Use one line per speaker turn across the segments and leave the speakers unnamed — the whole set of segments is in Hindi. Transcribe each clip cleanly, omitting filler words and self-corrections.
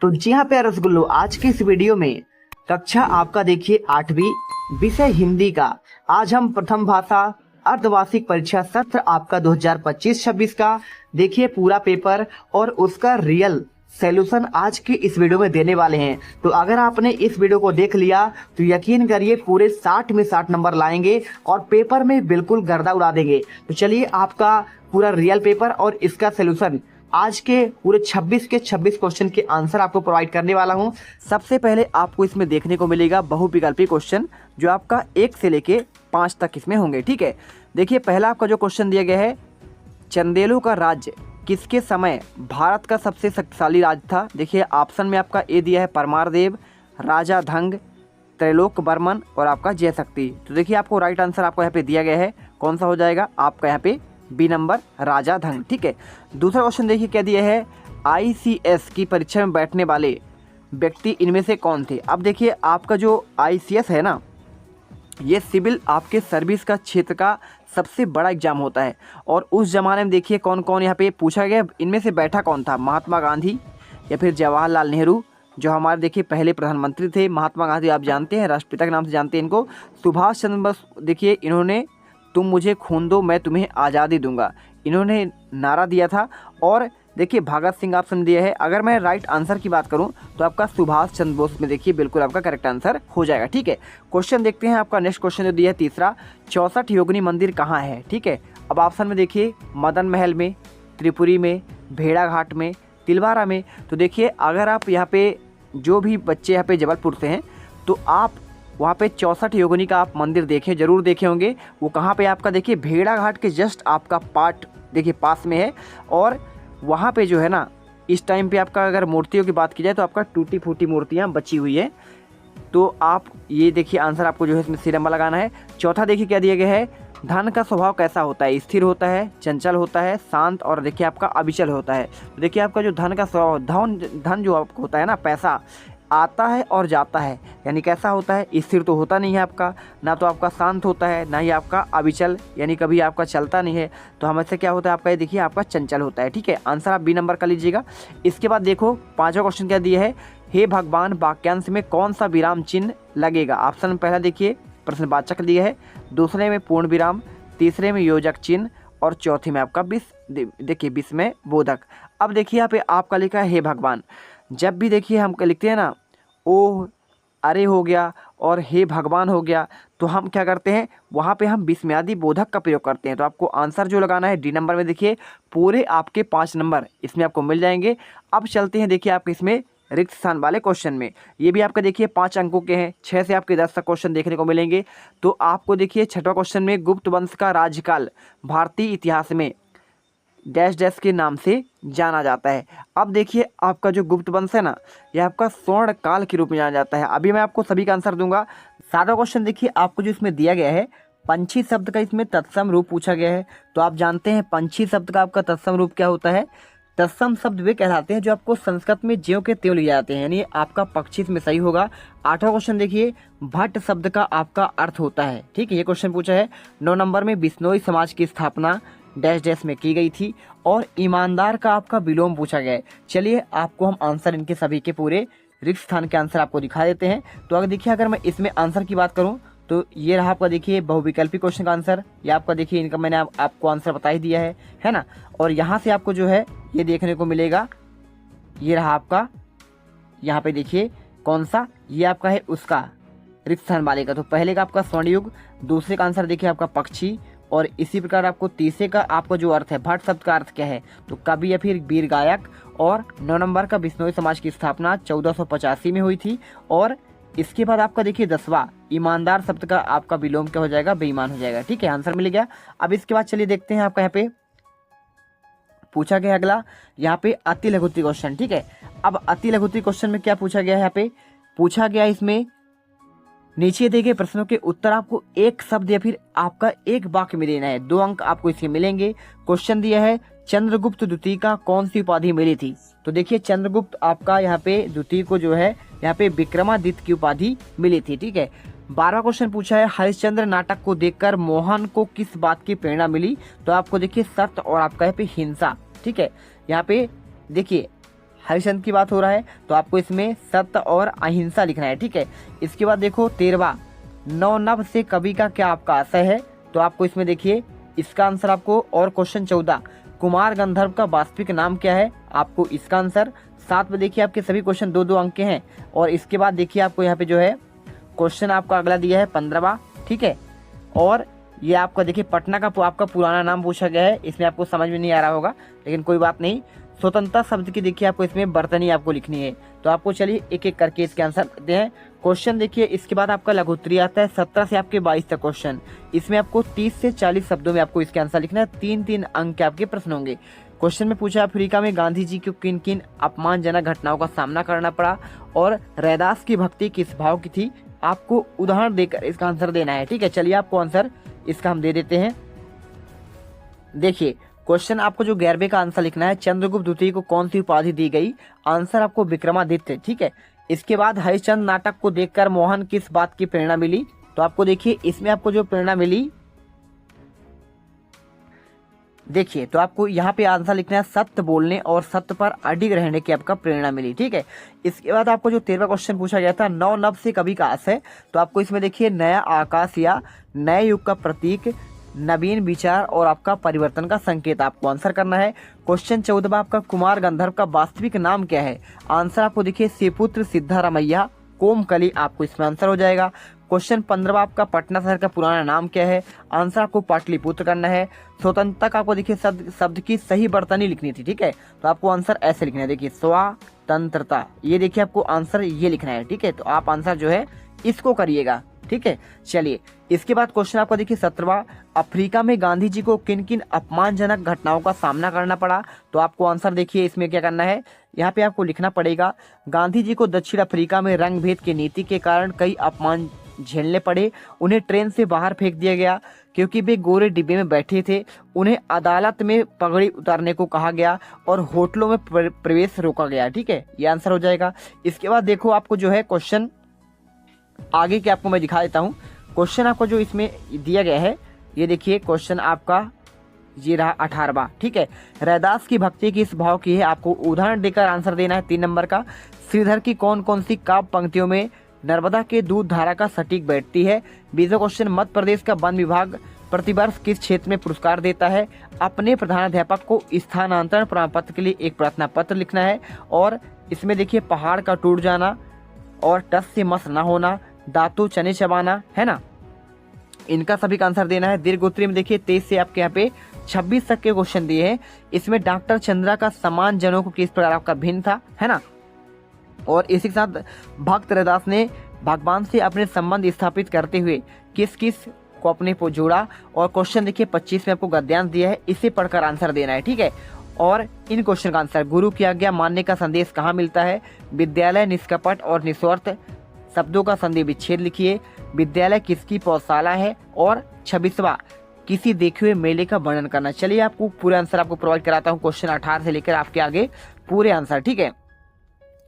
तो जी हाँ प्यारे रसगुल्लो, आज की इस वीडियो में कक्षा आपका देखिए 8वीं, विषय हिंदी का। आज हम प्रथम भाषा अर्धवार्षिक परीक्षा सत्र आपका 2025-26 का देखिए पूरा पेपर और उसका रियल सॉल्यूशन आज की इस वीडियो में देने वाले हैं। तो अगर आपने इस वीडियो को देख लिया तो यकीन करिए पूरे 60 में 60 नंबर लाएंगे और पेपर में बिल्कुल गर्दा उड़ा देंगे। तो चलिए आपका पूरा रियल पेपर और इसका सॉल्यूशन आज के पूरे 26 के 26 क्वेश्चन के आंसर आपको प्रोवाइड करने वाला हूं। सबसे पहले आपको इसमें देखने को मिलेगा बहुविकल्पी क्वेश्चन जो आपका 1 से लेके 5 तक इसमें होंगे। ठीक है, देखिए पहला आपका जो क्वेश्चन दिया गया है, चंदेलों का राज्य किसके समय भारत का सबसे शक्तिशाली राज्य था। देखिए ऑप्शन में आपका ए दिया है परमारदेव, राजा धंग, त्रैलोक वर्मन और आपका जयशक्ति। तो देखिए आपको राइट आंसर आपको यहाँ पे दिया गया है, कौन सा हो जाएगा आपका यहाँ पे बी नंबर राजा धंग। ठीक है, दूसरा क्वेश्चन देखिए क्या दिया है, ICS की परीक्षा में बैठने वाले व्यक्ति इनमें से कौन थे। अब देखिए आपका जो ICS है ना, ये सिविल आपके सर्विस का क्षेत्र का सबसे बड़ा एग्जाम होता है। और उस जमाने में देखिए कौन कौन यहाँ पे पूछा गया, इनमें से बैठा कौन था, महात्मा गांधी या फिर जवाहरलाल नेहरू जो हमारे देखिए पहले प्रधानमंत्री थे। महात्मा गांधी आप जानते हैं, राष्ट्रपिता के नाम से जानते हैं इनको। सुभाष चंद्र बोस देखिए इन्होंने तुम मुझे खून दो मैं तुम्हें आज़ादी दूंगा, इन्होंने नारा दिया था। और देखिए भगत सिंह ऑप्शन दिया है। अगर मैं राइट आंसर की बात करूं तो आपका सुभाष चंद्र बोस में देखिए बिल्कुल आपका करेक्ट आंसर हो जाएगा। ठीक है, क्वेश्चन देखते हैं आपका नेक्स्ट क्वेश्चन जो दिया है तीसरा, 64 योगिनी मंदिर कहाँ है। ठीक है, अब ऑप्शन में देखिए मदन महल में, त्रिपुरी में, भेड़ाघाट में, तिलवारा में। तो देखिए अगर आप यहाँ पे जो भी बच्चे यहाँ पे जबलपुर से हैं तो आप वहाँ पे 64 योगिनी का आप मंदिर देखें, जरूर देखे होंगे। वो कहाँ पे आपका देखिए भेड़ाघाट के जस्ट आपका पार्ट देखिए पास में है। और वहाँ पे जो है ना इस टाइम पे आपका अगर मूर्तियों की बात की जाए तो आपका टूटी फूटी मूर्तियाँ बची हुई है। तो आप ये देखिए आंसर आपको जो है इसमें सी नंबर लगाना है। चौथा देखिए क्या दिया गया है, धन का स्वभाव कैसा होता है, स्थिर होता है, चंचल होता है, शांत और देखिए आपका अविचल होता है। तो देखिए आपका जो धन का स्वभाव, धन जो आपको होता है ना, पैसा आता है और जाता है, यानी कैसा होता है, स्थिर तो होता नहीं है आपका, ना तो आपका शांत होता है, ना ही आपका अविचल यानी कभी आपका चलता नहीं है। तो हमेशा क्या होता है आपका, ये देखिए आपका चंचल होता है। ठीक है, आंसर आप बी नंबर का लीजिएगा। इसके बाद देखो पांचवा क्वेश्चन क्या दिया है, हे भगवान वाक्यांश में कौन सा विराम चिन्ह लगेगा। ऑप्शन में पहला देखिए प्रश्नवाचक दिया है, दूसरे में पूर्ण विराम, तीसरे में योजक चिन्ह और चौथे में आपका देखिए विस्मय बोधक। अब देखिए यहाँ पे आपका लिखा है हे भगवान। जब भी देखिए हम लिखते हैं ना ओ अरे हो गया और हे भगवान हो गया, तो हम क्या करते हैं वहाँ पे हम विस्मयादि बोधक का प्रयोग करते हैं। तो आपको आंसर जो लगाना है डी नंबर में, देखिए पूरे आपके 5 नंबर इसमें आपको मिल जाएंगे। अब चलते हैं देखिए आपके इसमें रिक्त स्थान वाले क्वेश्चन में। ये भी आपका देखिए 5 अंकों के हैं, 6 से आपके 10 तक क्वेश्चन देखने को मिलेंगे। तो आपको देखिए छठवां क्वेश्चन में, गुप्त वंश का राज्यकाल भारतीय इतिहास में डैश डैश के नाम से जाना जाता है। अब देखिए आपका जो गुप्त वंश है ना, यह आपका स्वर्ण काल के रूप में जाना जाता है। अभी मैं आपको सभी का आंसर दूंगा। सातवां क्वेश्चन देखिए आपको जो इसमें दिया गया है, पंछी शब्द का इसमें तत्सम रूप पूछा गया है। तो आप जानते हैं पंछी शब्द का आपका तत्सम रूप क्या होता है। तत्सम शब्द वे कहलाते हैं जो आपको संस्कृत में ज्यों के त्यों लिए जाते हैं, यानी आपका पक्षी इसमें सही होगा। आठवां क्वेश्चन देखिए, भट्ट शब्द का आपका अर्थ होता है। ठीक है, ये क्वेश्चन पूछा है। 9 नंबर में, बिश्नोई समाज की स्थापना डैश डैश में की गई थी। और ईमानदार का आपका विलोम पूछा गया है। चलिए आपको हम आंसर इनके सभी के पूरे रिक्त स्थान के आंसर आपको दिखा देते हैं। तो अगर देखिए अगर मैं इसमें आंसर की बात करूं तो ये रहा आपका देखिए बहुविकल्पी क्वेश्चन का आंसर। ये आपका देखिए इनका मैंने आपको आंसर बता ही दिया है ना। और यहाँ से आपको जो है ये देखने को मिलेगा, ये रहा आपका यहाँ पे देखिए कौन सा, ये आपका है उसका रिक्त स्थान वाले का। तो पहले का आपका स्वर्णयुग, दूसरे का आंसर देखिए आपका पक्षी, और इसी प्रकार आपको तीसरे का आपका जो अर्थ है, भट्ट शब्द का अर्थ क्या है, तो कवि या फिर वीर गायक। और 9 नंबर का बिश्नोई समाज की स्थापना 1485 में हुई थी। और इसके बाद आपका देखिए 10वां, ईमानदार शब्द का आपका विलोम क्या हो जाएगा, बेईमान हो जाएगा। ठीक है, आंसर मिल गया। अब इसके बाद चलिए देखते हैं आपका यहाँ पे पूछा गया अगला, यहाँ पे अति लघुत्तरी क्वेश्चन। ठीक है, अब अति लघुत्तरी क्वेश्चन में क्या पूछा गया है, यहाँ पे पूछा गया इसमें नीचे दिए गए प्रश्नों के उत्तर आपको एक शब्द या फिर आपका एक वाक्य में देना है। 2 अंक आपको इसके मिलेंगे। क्वेश्चन दिया है, चंद्रगुप्त द्वितीय का कौन सी उपाधि मिली थी। तो देखिए चंद्रगुप्त आपका यहाँ पे द्वितीय को जो है यहाँ पे विक्रमादित्य की उपाधि मिली थी। ठीक है, 12वां क्वेश्चन पूछा है, हरिश्चंद्र नाटक को देखकर मोहन को किस बात की प्रेरणा मिली। तो आपको देखिए सत्य और आपका यहाँ पे हिंसा। ठीक है, यहाँ पे देखिए हरिश्चंद्र की बात हो रहा है तो आपको इसमें सत्य और अहिंसा लिखना है, ठीक है। इसके बाद देखो 13वां, नवनभ से कवि का क्या आपका आशय है, तो आपको इसमें देखिए इसका आंसर आपको, और क्वेश्चन 14, कुमार गंधर्व का वास्तविक नाम क्या है, आपको इसका आंसर। 7 में देखिए आपके सभी क्वेश्चन 2-2 अंक के हैं। और इसके बाद देखिए आपको यहाँ पे जो है क्वेश्चन आपका अगला दिया है 15वां, ठीक है। और ये आपका देखिए पटना का आपका पुराना नाम पूछा गया है, इसमें आपको समझ में नहीं आ रहा होगा लेकिन कोई बात नहीं। स्वतंत्रता शब्द की देखिए आपको इसमें बर्तनी आपको लिखनी है, तो आपको चलिए एक एक करके इसके आंसर देते हैं। क्वेश्चन देखिए इसके बाद आपका लघुत्तरीय आता है 17 से आपके 22 तक क्वेश्चन। इसमें आपको 30 से 40 शब्दों में आपको इसके आंसर लिखना है। 3-3 अंक के आपके प्रश्न होंगे। क्वेश्चन में पूछा अफ्रीका में गांधी जी को किन किन अपमानजनक घटनाओं का सामना करना पड़ा और रैदास की भक्ति किस भाव की थी, आपको उदाहरण देकर इसका आंसर देना है, ठीक है। चलिए आपको आंसर इसका हम दे देते हैं। देखिए क्वेश्चन आपको जो 11वें का आंसर लिखना है, चंद्रगुप्त द्वितीय को कौन सी उपाधि दी गई, आंसर आपको विक्रमादित्य, ठीक है। इसके बाद हरिश्चंद्र नाटक को देखकर मोहन किस बात की प्रेरणा मिली, तो आपको देखिए इसमें आपको जो प्रेरणा मिली, देखिए तो आपको यहाँ पे आंसर लिखना है सत्य बोलने और सत्य पर अडिग रहने की आपका प्रेरणा मिली, ठीक है। इसके बाद आपको जो 13वां क्वेश्चन पूछा गया था, नवनभ से कवि का आशय, तो आपको इसमें देखिए नया आकाश या नए युग का प्रतीक, नवीन विचार और आपका परिवर्तन का संकेत आपको आंसर करना है। क्वेश्चन 14वां आपका कुमार गंधर्व का वास्तविक नाम क्या है, आंसर आपको देखिए शिवपुत्र सिद्धारमैया कोमकली, आपको इसमें आंसर हो जाएगा। क्वेश्चन 15वां आपका पटना शहर का पुराना नाम क्या है, आंसर आपको पाटलिपुत्र करना है। स्वतंत्रता का आपको देखिए शब्द की सही बर्तनी लिखनी थी, ठीक है, तो आपको आंसर ऐसे लिखना है, देखिए स्वतंत्रता, ये देखिए आपको आंसर ये लिखना है, ठीक है। तो आप आंसर जो है इसको करिएगा, ठीक है। चलिए इसके बाद क्वेश्चन आपका देखिए 17वां, अफ्रीका में गांधी जी को किन किन अपमानजनक घटनाओं का सामना करना पड़ा, तो आपको आंसर देखिए इसमें क्या करना है, यहाँ पे आपको लिखना पड़ेगा गांधी जी को दक्षिण अफ्रीका में रंग भेद की नीति के कारण कई अपमान झेलने पड़े, उन्हें ट्रेन से बाहर फेंक दिया गया क्योंकि वे गोरे डिब्बे में बैठे थे, उन्हें अदालत में पगड़ी उतारने को कहा गया और होटलों में प्रवेश रोका गया, ठीक है, ये आंसर हो जाएगा। इसके बाद देखो आपको जो है क्वेश्चन आगे के आपको मैं दिखा देता हूँ। क्वेश्चन आपको जो इसमें दिया गया है, ये देखिए क्वेश्चन आपका ये रहा 18वां, ठीक है। रैदास की भक्ति किस भाव की है, आपको उदाहरण देकर आंसर देना है। 3 नंबर का, श्रीधर की कौन कौन सी काव्य पंक्तियों में नर्मदा के दूध धारा का सटीक बैठती है। 20वां क्वेश्चन, मध्य प्रदेश का वन विभाग प्रतिवर्ष किस क्षेत्र में पुरस्कार देता है। अपने प्रधानाध्यापक को स्थानांतरण प्रमाण पत्र के लिए एक प्रार्थना पत्र लिखना है। और इसमें देखिए पहाड़ का टूट जाना और टस से मस ना होना, दांतों चने चबाना, है ना, इनका सभी का आंसर देना है। दीर्घ उत्तरी में देखिए 23 से आपके यहाँ पे 26 तक के क्वेश्चन दिए हैं। इसमें डॉक्टर चंद्रा का समान जनों को किस प्रकार आपका भिन्न था, है ना। और इसी के साथ भक्त रैदास ने भगवान से अपने संबंध स्थापित करते हुए किस किस को अपने को जोड़ा। और क्वेश्चन देखिए 25 में आपको गद्यांश दिया है, इसे पढ़कर आंसर देना है, ठीक है। और इन क्वेश्चन का आंसर, गुरु की आज्ञा मानने का संदेश कहाँ मिलता है। विद्यालय निष्कपट और निस्वार्थ शब्दों का संधि विच्छेद लिखिए। विद्यालय किसकी पौधशाला है। और 26वां, किसी देखे हुए मेले का वर्णन करना। चलिए आपको पूरे आंसर आपको प्रोवाइड कराता हूँ, क्वेश्चन 18 से लेकर आपके आगे पूरे आंसर, ठीक है।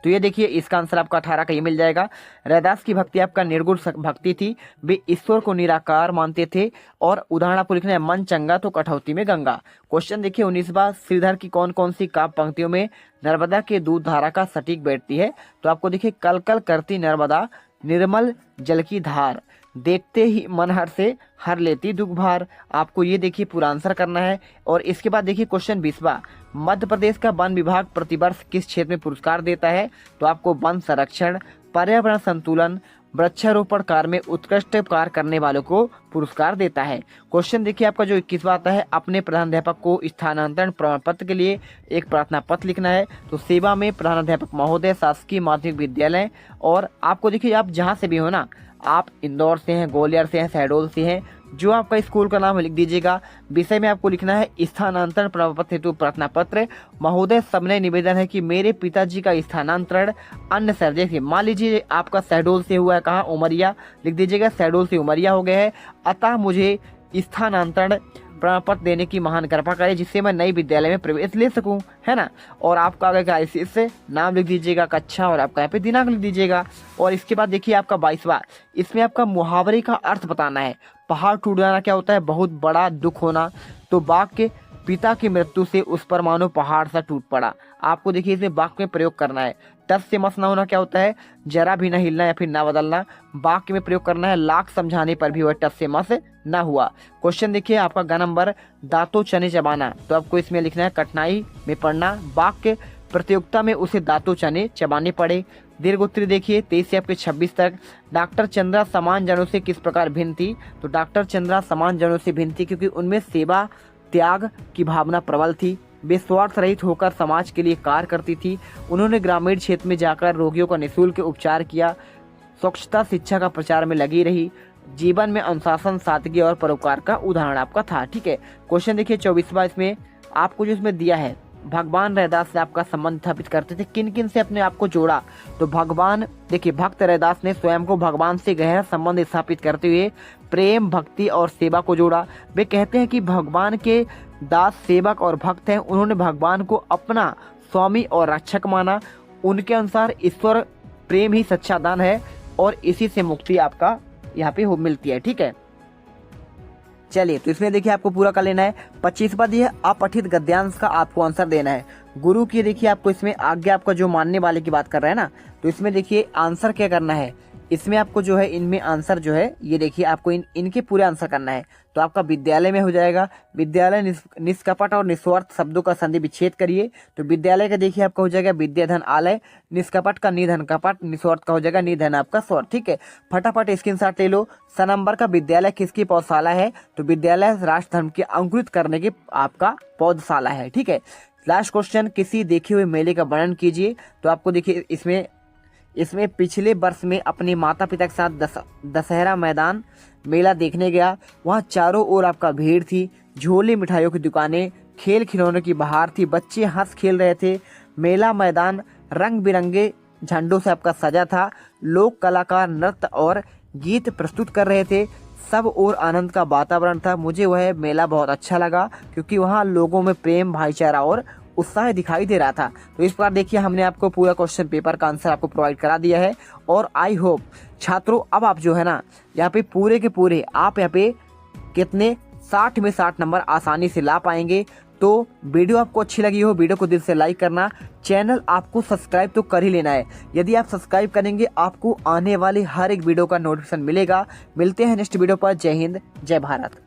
तो ये देखिए इसका आंसर आपका 18 का ये मिल जाएगा। रैदास की भक्ति आपका निर्गुण भक्ति थी, वे ईश्वर को निराकार मानते थे। और उदाहरण आपको लिखना है, मन चंगा तो कठौती में गंगा। क्वेश्चन देखिए 19वां, श्रीधर की कौन कौन सी काव्य पंक्तियों में नर्मदा के दूध धारा का सटीक बैठती है। तो आपको देखिए, कल कल करती नर्मदा निर्मल जल की धार, देखते ही मन हर से हर लेती दुख भार। आपको ये देखिए पूरा आंसर करना है। और इसके बाद देखिए क्वेश्चन 20वां, मध्य प्रदेश का वन विभाग प्रतिवर्ष किस क्षेत्र में पुरस्कार देता है। तो आपको वन संरक्षण, पर्यावरण संतुलन, वृक्षारोपण कार्य में उत्कृष्ट कार्य करने वालों को पुरस्कार देता है। क्वेश्चन देखिए आपका जो 21वां आता है, अपने प्रधानाध्यापक को स्थानांतरण प्रमाण पत्र के लिए एक प्रार्थना पत्र लिखना है। तो सेवा में प्रधानाध्यापक महोदय, शासकीय माध्यमिक विद्यालय। और आपको देखिए आप जहाँ से भी हो ना, आप इंदौर से हैं, ग्वालियर से हैं, शहडोल से हैं, जो आपका स्कूल का नाम लिख दीजिएगा। विषय में आपको लिखना है स्थानांतरण प्रमाण पत्र हेतु प्रार्थना पत्र। महोदय, सबने निवेदन है कि मेरे पिताजी का स्थानांतरण अन्य शहर, देखिए मान लीजिए आपका शहडोल से हुआ है, कहाँ, उमरिया, लिख दीजिएगा शहडोल से उमरिया हो गया है। अतः मुझे स्थानांतरण प्रमाण पत्र देने की महान कृपा करे, जिससे मैं नई विद्यालय में प्रवेश ले सकूं, है ना। और आपका अगर ICS से नाम लिख दीजिएगा, कक्षा और आपका यहाँ पे दिनांक लिख दीजिएगा। और इसके बाद देखिए आपका 22वां, इसमें आपका मुहावरे का अर्थ बताना है। पहाड़ टूट जाना क्या होता है, बहुत बड़ा दुख होना। तो बाघ के पिता की मृत्यु से उस पर मानो पहाड़ सा टूट पड़ा। आपको देखिए इसमें वाक्य में प्रयोग करना है। टस से मस ना होना क्या होता है, जरा भी ना हिलना या फिर ना बदलना। वाक्य में प्रयोग करना है, लाख समझाने पर भी वह टस से मस ना हुआ। क्वेश्चन देखिए आपका ग नंबर, दांतों चने चबाना। तो आपको इसमें लिखना है कठिनाई में पढ़ना। वाक्य, प्रतियोगिता में उसे दांतों चने चबाने पड़े। दीर्घ उत्तरी देखिए 23 से आपके 26 तक। डॉक्टर चंद्रा समान जनों से किस प्रकार भिन्न थी। तो डॉक्टर चंद्रा समान जनों से भिन्न थी क्योंकि उनमें सेवा त्याग की भावना प्रबल थी। वे स्वार्थ रहित होकर समाज के लिए कार्य करती थी। उन्होंने ग्रामीण क्षेत्र में जाकर रोगियों का निःशुल्क उपचार किया। स्वच्छता शिक्षा का प्रचार में लगी रही। जीवन में अनुशासन, सादगी और परोपकार का उदाहरण आपका था। ठीक है, क्वेश्चन देखिए 24वां, इसमें आपको जो इसमें दिया है, भगवान रैदास से आपका संबंध स्थापित करते थे, किन किन से अपने आप को जोड़ा। तो भगवान देखिए, भक्त रैदास ने स्वयं को भगवान से गहरा संबंध स्थापित करते हुए प्रेम, भक्ति और सेवा को जोड़ा। वे कहते हैं कि भगवान के दास, सेवक और भक्त हैं। उन्होंने भगवान को अपना स्वामी और रक्षक माना। उनके अनुसार ईश्वर प्रेम ही सच्चा दान है और इसी से मुक्ति आपका यहाँ पे मिलती है। ठीक है, चलिए तो इसमें देखिए आपको पूरा कर लेना है। 25वां दिया अपठित गद्यांश का आपको आंसर देना है। गुरु की देखिए आपको इसमें आज्ञा, आपका जो मानने वाले की बात कर रहा है ना, तो इसमें देखिए आंसर क्या करना है। इसमें आपको जो है इनमें आंसर जो है ये देखिए आपको इनके पूरे आंसर करना है। तो आपका विद्यालय में हो जाएगा। विद्यालय निष्कपट और निस्वार्थ शब्दों का संधि विच्छेद करिए। तो विद्यालय का देखिए आपका हो जाएगा विद्याधन आलय, निष्कपट का निधन कपट, निस्वार्थ का हो जाएगा निधन आपका स्वार्थ। ठीक है, फटाफट स्क्रीनशॉट ले लो। स नंबर का विद्यालय किसकी पौधशाला है। तो विद्यालय राष्ट्र धर्म के अंकुरित करने की आपका पौधशाला है। ठीक है, लास्ट क्वेश्चन, किसी देखे हुए मेले का वर्णन कीजिए। तो आपको देखिए इसमें पिछले वर्ष में अपने माता पिता के साथ दशहरा मैदान मेला देखने गया। वहाँ चारों ओर आपका भीड़ थी। झोले मिठाइयों की दुकानें, खेल खिलौनों की बहार थी। बच्चे हंस खेल रहे थे। मेला मैदान रंग बिरंगे झंडों से आपका सजा था। लोक कलाकार नृत्य और गीत प्रस्तुत कर रहे थे। सब और आनंद का वातावरण था। मुझे वह मेला बहुत अच्छा लगा क्योंकि वहाँ लोगों में प्रेम, भाईचारा और उत्साह दिखाई दे रहा था। तो इस बार देखिए हमने आपको पूरा क्वेश्चन पेपर का आंसर आपको प्रोवाइड करा दिया है। और आई होप छात्रों अब आप जो है ना यहाँ पे पूरे के पूरे आप यहाँ पे कितने 60 में 60 नंबर आसानी से ला पाएंगे। तो वीडियो आपको अच्छी लगी हो, वीडियो को दिल से लाइक करना। चैनल आपको सब्सक्राइब तो कर ही लेना है। यदि आप सब्सक्राइब करेंगे आपको आने वाले हर एक वीडियो का नोटिफिकेशन मिलेगा। मिलते हैं नेक्स्ट वीडियो पर। जय हिंद, जय भारत।